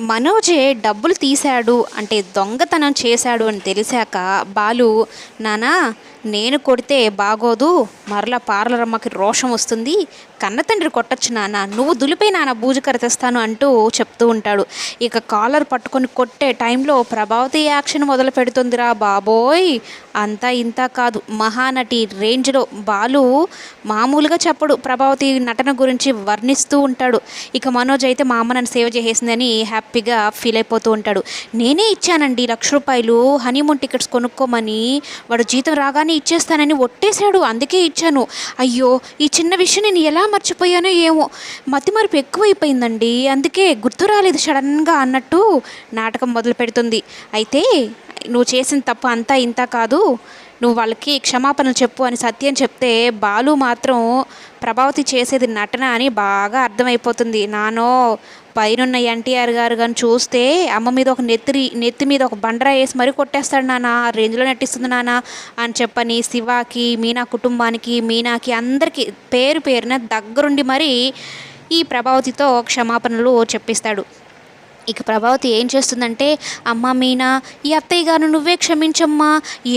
మనోజే డబ్బులు తీశాడు అంటే దొంగతనం చేశాడు అని తెలిసాక బాలు, నానా నేను కొడితే బాగోదు, మరలా పార్లర్ అమ్మకి రోషం వస్తుంది, కన్నతండ్రి కొట్టచ్చు నాన్న, నువ్వు దులిపై నాన్న బూజుకర తెస్తాను అంటూ చెప్తూ ఉంటాడు. ఇక కాలర్ పట్టుకొని కొట్టే టైంలో ప్రభావతి యాక్షన్ మొదలు పెడుతుందిరా బాబోయ్. అంతా ఇంత కాదు, మహానటి రేంజ్లో బాలు మామూలుగా చెప్పడు, ప్రభావతి నటన గురించి వర్ణిస్తూ ఉంటాడు. ఇక మనోజ్ అయితే మా అమ్మ నన్ను సేవ చేసేసిందని హ్యాపీగా ఫీల్ అయిపోతూ ఉంటాడు. నేనే ఇచ్చానండి ₹1,00,000 హనీమూన్ టికెట్స్ కొనుక్కోమని, వాడు జీతం రాగానే ఇచ్చేస్తానని ఒట్టేశాడు, అందుకే ఇచ్చాను. అయ్యో ఈ చిన్న విషయం నేను ఎలా మర్చిపోయానో ఏమో, మతిమరుపు ఎక్కువైపోయిందండి, అందుకే గుర్తు రాలేదు సడన్గా అన్నట్టు నాటకం మొదలు పెడుతుంది. అయితే నువ్వు చేసిన తప్పు అంతా ఇంత కాదు, నువ్వు వాళ్ళకి క్షమాపణలు చెప్పు అని సత్యం చెప్తే బాలు మాత్రం ప్రభావతి చేసేది నటన అని బాగా అర్థమైపోతుంది. నానో పైనున్న ఎన్టీఆర్ గారు కానీ చూస్తే అమ్మ మీద ఒక నెత్తి మీద ఒక బండరా వేసి మరీ కొట్టేస్తాడు నాన్న, ఆ రేంజ్లో నటిస్తుంది నాన్న అని చెప్పని శివాకి, మీనా కుటుంబానికి, మీనాకి అందరికీ పేరు పేరున దగ్గరుండి మరీ ఈ ప్రభావతితో క్షమాపణలు చెప్పిస్తాడు. ఇక ప్రభావతి ఏం చేస్తుందంటే, అమ్మ మీనా, ఈ అత్తయ్య గారు నువ్వే క్షమించమ్మా,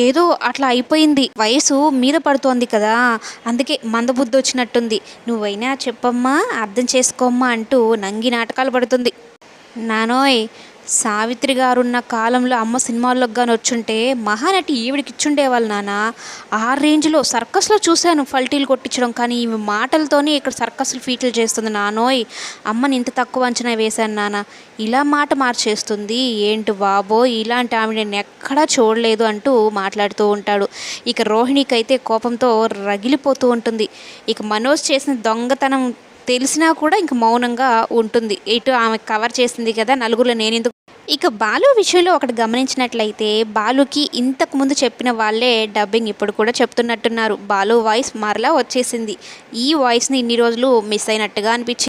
ఏదో అట్లా అయిపోయింది, వయసు మీద పడుతోంది కదా, అందుకే మందబుద్ధి వచ్చినట్టుంది, నువ్వైనా చెప్పమ్మా, అర్థం చేసుకోమ్మా అంటూ నంగి నాటకాలు పడుతుంది. నానోయ్, సావిత్రి గారున్న కాలంలో అమ్మ సినిమాల్లోకి కానీ వచ్చుంటే మహానటి ఈవిడికి ఇచ్చుండేవాళ్ళు నాన్న. ఆ రేంజ్లో సర్కస్లో చూశాను ఫల్టీలు కొట్టించడం, కానీ ఈమె మాటలతోనే ఇక్కడ సర్కస్లు ఫీట్లు చేస్తుంది నానోయ్. అమ్మని ఇంత తక్కువ అంచనా వేశాను నాన్న, ఇలా మాట మార్చేస్తుంది ఏంటి బాబో, ఇలాంటి ఆమె నేను ఎక్కడా చూడలేదు అంటూ మాట్లాడుతూ ఉంటాడు. ఇక రోహిణికి అయితే కోపంతో రగిలిపోతూ ఉంటుంది. ఇక మనోజ్ చేసిన దొంగతనం తెలిసినా కూడా ఇంక మౌనంగా ఉంటుంది. ఇటు ఆమె కవర్ చేసింది కదా, నలుగురిలో నేనెందుకు. ఇక బాలు విషయంలో ఒకటి గమనించినట్లయితే, బాలుకి ఇంతకుముందు చెప్పిన వాళ్ళే డబ్బింగ్ ఇప్పుడు కూడా చెప్తున్నట్టున్నారు. బాలు వాయిస్ మరలా వచ్చేసింది. ఈ వాయిస్ని ఇన్ని రోజులు మిస్ అయినట్టుగా అనిపించింది.